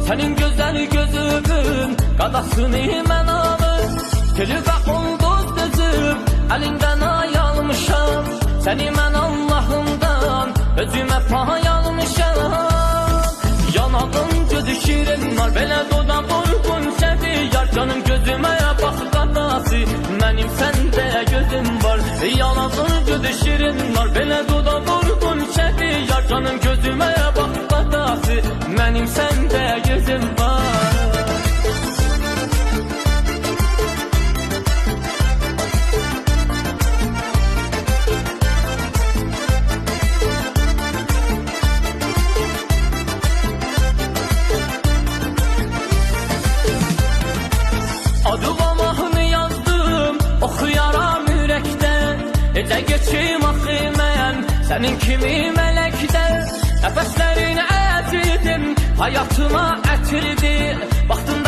Senin güzel gözünün qadasını mən alım. Telüqə ulduz düzüb əlindən ayalmışam. Səni mən Allahımdan özümə pay almışam. Yanağın gözü şirin var, belə dodaq uyğun şəfi yar. Canım gözümə bax qadası, mənim səndə gözüm var. Yanağın gözü şirin var, belə dodaq uyğun şəfi yar. Canım gözümə bax qadası, mənim səndə gözüm var. Adıma mahnı yazdım, oxuyaram ürəkdən. Necə geçim axı mən sənin kimi mələkdən. Nəfəslərini əzildim, hayatıma ətirdi. Vaxtında